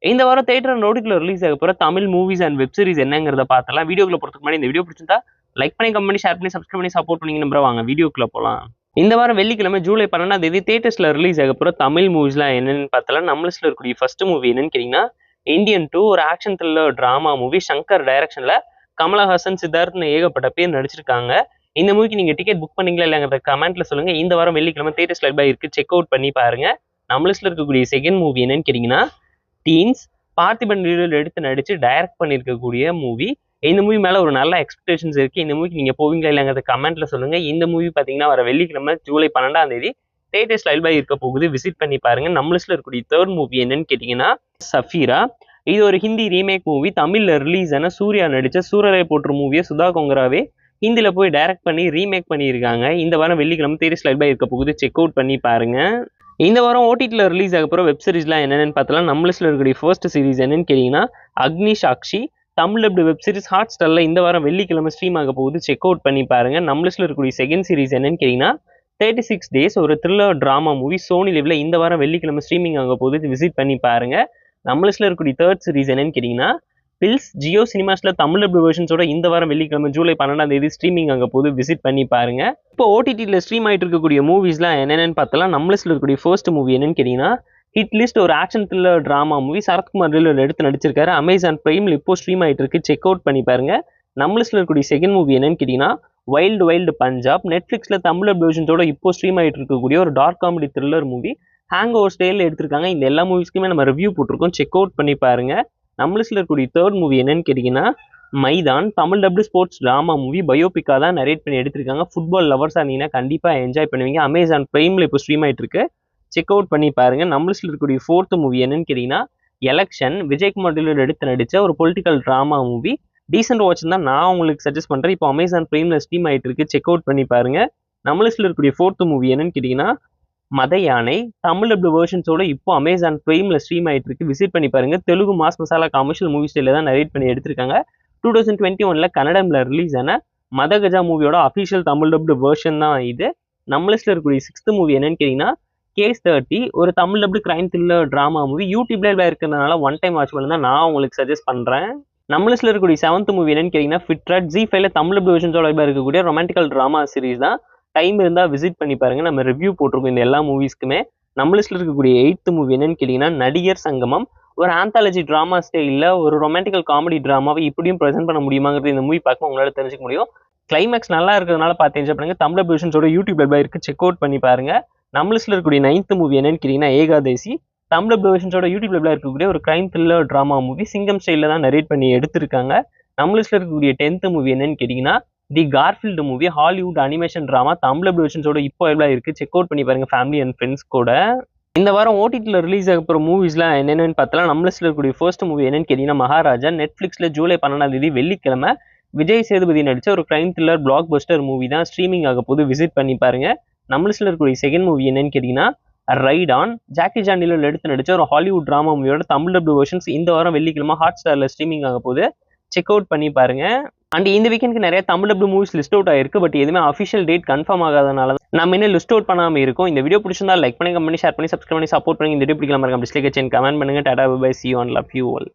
இந்த வாரம் theatre and ஓடிடில release ஆக போற Tamil movies and web series என்னங்கிறத பார்த்தலாம். வீடியோக்குள்ள போறதுக்கு முன்னாடி இந்த வீடியோ பிடிச்சிருந்தா லைக் பண்ணி, கமெண்ட் பண்ணி, ஷேர் பண்ணி, சப்ஸ்கிரைப் பண்ணி சப்போர்ட் பண்ணீங்க நம்புற. வாங்க வீடியோக்குள்ள போலாம். இந்த வாரம் வெள்ளிக்கிழமை ஜூலை 12 தியேட்டர்ஸ்ல ரிலீஸ் ஆக போற தமிழ் மூவிஸ்லாம் என்னன்னு பார்த்தலாம். நம்ம லிஸ்ட்ல இருக்கக்கூடிய ஃபர்ஸ்ட் மூவி என்னன்னு கேட்டீங்கன்னா இந்தியன் 2, ஒரு action thriller drama movie. Shankar டைரக்ஷன்ல கமலஹாசன், சித்தார்த்னு ஏகப்பட்ட பேர் நடிச்சிருக்காங்க. இந்த மூவிக்கு நீங்க டிக்கெட் புக் பண்ணீங்களா இல்லையாங்கிறத கமெண்ட்ல சொல்லுங்க. இந்த வாரம் வெள்ளிக்கிழமை தியேட்டர்ஸ்ல இருக்கு, செக் அவுட் பண்ணி பாருங்க. நம்ம லிஸ்ட்ல இருக்கக்கூடிய செகண்ட் மூவி என்னன்னு கேட்டீங்கன்னா டீன்ஸ். பார்த்திபன் எடுத்து நடிச்சு டைரக்ட் பண்ணியிருக்கக்கூடிய மூவி. இந்த மூவி மேல ஒரு நல்ல எக்ஸ்பெக்டேஷன்ஸ் இருக்கு. இந்த மூவிக்கு நீங்க போவீங்களா இல்லைங்கிறத கமெண்ட்ல சொல்லுங்க. இந்த மூவி பாத்தீங்கன்னா வர வெள்ளிக்கிழமை ஜூலை 12 தியேட்டர்ஸ்ல இருக்க போகுது, விசிட் பண்ணி பாருங்க. நம்ம லிஸ்ட்ல இருக்கக்கூடிய தேர்ட் மூவி என்னன்னு கேட்டீங்கன்னா சஃபீரா. இது ஒரு ஹிந்தி ரீமேக் மூவி. தமிழ்ல ரிலீஸ் ஆன சூர்யா நடிச்ச சூரரை போற்று மூவியை சுதா கொங்கராவே ஹிந்தில போய் டைரக்ட் பண்ணி ரீமேக் பண்ணியிருக்காங்க. இந்த வாரம் வெள்ளிக்கிழமை தியேட்டர்ஸ்ல இருக்க போகுது, செக் அவுட் பண்ணி பாருங்க. இந்த வாரம் ஓடிடில ரிலீஸ் ஆக போகிற வெப் சீரிஸ்லாம் என்னென்னு பார்த்தலாம். நம்ம லிஸ்ட்ல இருக்கக்கூடிய ஃபர்ஸ்ட் சீரிஸ் என்னன்னு கேட்டிங்கன்னா Agni Sakshi. Tamil web series hot ஸ்டார்ல இந்த வாரம் வெள்ளிக்கிழமை ஸ்ட்ரீம் ஆக போகுது, செக் அவுட் பண்ணி பாருங்க. நம்ம லிஸ்ட்ல இருக்கக்கூடிய செகண்ட் சீரிஸ் என்னன்னு கேட்டிங்கன்னா 36 டேஸ், ஒரு த்ரில்லர் டிராமா மூவி. சோனி லிவ்ல இந்த வாரம் வெள்ளிக்கிழமை ஸ்ட்ரீமிங் ஆக போகுது, விசிட் பண்ணி பாருங்க. நம்ம லிஸ்ட்ல இருக்கக்கூடிய தேர்ட் சீரிஸ் என்னன்னு கேட்டிங்கன்னா பில்ஸ். ஜியோ சினிமாஸ்ல தமிழ் வெர்ஷன்ஸோட இந்த வாரம் வெள்ளிக்கிழமை ஜூலை 12 ஸ்ட்ரீமிங் ஆக போது, விசிட் பண்ணி பாருங்க. இப்போ ஓடிடியில் ஸ்ட்ரீம் ஆகிட்டு இருக்கக்கூடிய மூவிஸ்லாம் என்னென்னு பார்த்தலாம். நம்ம லிஸ்ட்ல இருக்கக்கூடிய ஃபர்ஸ்ட் மூவி என்னன்னு கேட்டீங்கன்னா ஹிட் லிஸ்ட், ஒரு action thriller drama movie. Sarathkumar எடுத்து நடிச்சிருக்காரு. அமேசான் பிரைம்ல இப்போ ஸ்ட்ரீம் ஆகிட்டு இருக்கு, செக் அவுட் பண்ணி பாருங்க. நம்ம லிஸ்ட்ல இருக்கக்கூடிய செகண்ட் மூவி என்னன்னு கேட்டீங்கன்னா வைல்டு பஞ்சாப். நெட்ஃபிளிக்ஸ்ல தமிழ் வெர்ஷன்ஸோட இப்போ ஸ்ட்ரீம் ஆகிட்டு இருக்கக்கூடிய ஒரு dark comedy thriller movie. Hangover ஸ்டைல எடுத்திருக்காங்க. இந்த எல்லா மூவிஸ்க்குமே நம்ம ரிவ்யூ போட்டிருக்கோம், செக் அவுட் பண்ணி பாருங்க. நம்ம லிஸ்ட்ல இருக்கக்கூடிய தேர்ட் மூவி என்னன்னு கேட்டீங்கன்னா Maidaan. Tamil dubbed sports drama movie. பயோபிக்கா தான் நரேட் பண்ணி எடுத்திருக்காங்க. ஃபுட்பால் லவர்ஸா இருந்தீங்கன்னா கண்டிப்பா என்ஜாய் பண்ணுவீங்க. அமேசான் பிரைம்ல இப்போ ஸ்ட்ரீம் ஆயிட்டு இருக்கு, செக் அவுட் பண்ணி பாருங்க. நம்ம லிஸ்ட்ல இருக்கக்கூடிய ஃபோர்த் மூவி என்னன்னு கேட்டீங்கன்னா எலெக்ஷன். விஜயகுமார் எடுத்து நடிச்ச ஒரு political drama movie. Decent watch தான் நான் உங்களுக்கு சஜஸ்ட் பண்றேன். இப்போ அமேசான் பிரைம்ல ஸ்ட்ரீம் ஆயிட்டு இருக்கு, செக் அவுட் பண்ணி பாருங்க. நம்ம லிஸ்ட்ல இருக்கக்கூடிய ஃபோர்த் மூவி என்னன்னு கேட்டீங்கன்னா மத யானை. தமிழ் வெர்ஷன்ஸோட இப்போ அமேசான் பிரைம்ல ஸ்ட்ரீம் ஆயிட்டு இருக்கு, விசிட் பண்ணி பாருங்க. Telugu mass masala commercial movie ஸ்டைல தான் நரேட் பண்ணி எடுத்திருக்காங்க. 2021 கன்னடம்ல ரிலீஸ் ஆன மதகஜா மூவியோட அஃபிஷியல் தமிழ் டப்டு வெர்ஷன் தான் இது. நம்ம லிஸ்ட்ல இருக்கக்கூடிய சிக்ஸ்த் மூவி என்னன்னு கேட்டீங்கன்னா கேஸ் 30, ஒரு Tamil dubbed crime thriller drama movie. யூடியூப்ல இருக்கிறதுனால ஒன் டைம் வாட்ச் பண்ணி தான் நான் உங்களுக்கு சஜஸ்ட் பண்றேன். நம்ம லிஸ்ட்ல இருக்கக்கூடிய செவன்த் மூவி என்னன்னு கேட்டீங்கன்னா ஃபிட்ரட். ஜி5ல தமிழ் டப்டு வெர்ஷன்ஸோட இருக்கக்கூடிய ரொமான்டிக்கல் டிராமா சீரிஸ் தான். டைம் இருந்தால் விசிட் பண்ணி பாருங்க. நம்ம ரிவ்யூ போட்டிருக்கோம் இந்த எல்லா மூவிஸ்க்குமே. நம்ம லிஸ்ட்ல இருக்கக்கூடிய எய்த் மூவி என்னன்னு கேட்டீங்கன்னா நடிகர் சங்கமம். ஒரு ஆந்தாலஜி டிராமா ஸ்டைலில் ஒரு ரொமான்டிக்கல் காமெடி டிராமாவை இப்படியும் ப்ரெசென்ட் பண்ண முடியுமாங்கிறது இந்த மூவி பார்க்க உங்களால தெரிஞ்சுக்க முடியும். கிளைமேக்ஸ் நல்லா இருக்கிறதுனால பார்த்து என்ஜாய் பண்ணுங்க. தமிழ் வெர்ஷன்ஸோட யூடியூப்ல இருக்கு, செக் அவுட் பண்ணி பாருங்க. நம்ம லிஸ்ட்ல இருக்கக்கூடிய நைன்த் மூவி என்னன்னு கேட்டீங்கன்னா ஏகாதசி. தமிழ் வெர்ஷன்ஸோட யூடியூப்ல இருக்கக்கூடிய ஒரு கிரைம் த்ரில்லர் டிராமா மூவி. சிங்கம் ஸ்டைலில் தான் நரேட் பண்ணி எடுத்திருக்காங்க. நம்ம லிஸ்ட்ல இருக்கக்கூடிய 10th மூவி என்னன்னு கேட்டீங்கன்னா the Garfield movie. Hollywood animation drama. Tamil வெர்ஷன்ஸோட இப்போ இருக்கு, செக் அவுட் பண்ணி பாருங்க ஃபேமிலி அண்ட் ஃப்ரெண்ட்ஸ் கூட. இந்த வாரம் ஓடிடியில் ரிலீஸ் ஆக போகிற மூவிஸ்லாம் என்னென்னு பார்த்தலாம். நம்ம லிஸ்ட்ல இருக்கக்கூடிய ஃபர்ஸ்ட் மூவி என்னன்னு கேட்டீங்கன்னா மகாராஜா. நெட்ஃபிளிக்ஸ்ல ஜூலை 12 வெள்ளிக்கிழமை விஜய் சேதுபதி நடிச்ச ஒரு crime thriller black Bastar movie தான் ஸ்ட்ரீமிங் ஆக போது, விசிட் பண்ணி பாருங்க. நம்ம லிஸ்ட்ல இருக்கக்கூடிய செகண்ட் மூவி என்னன்னு கேட்டீங்கன்னா ரைட் ஆன். ஜாக்கி சாண்டில எடுத்து நடிச்ச ஒரு ஹாலிவுட் டிராமா மூவியோட தமிழ் டப்டு வெர்ஷன்ஸ் இந்த வாரம் வெள்ளிக்கிழமை ஹாட் ஸ்டார்ல ஸ்ட்ரீமிங் ஆக போது, செக் அவுட் பண்ணி பாருங்க. அண்ட் இந்த வீக்கெண்டுக்கு நிறைய Tamil dubbed movies list out ஆயிருக்கு. பட் எதுவுமே அஃபிஷியல் டேட் கன்ஃபார்ம் ஆகாதனால நம்ம இன்னும் லிஸ்ட் அவுட் பண்ணாமல் இருக்கும். இந்த வீடியோ பிடிச்சிருந்தா லைக் பண்ணி, கமெண்ட் பண்ணி, ஷேர் பண்ணி, சப்ஸ்கிரைப் பண்ணி சப்போர்ட் பண்ணி. இந்த வீடியோ பிடிக்கலாம் மறக்காம டிஸ்லைக் வச்சு கமெண்ட் பண்ணுங்க. Tata bye, see you and love you all.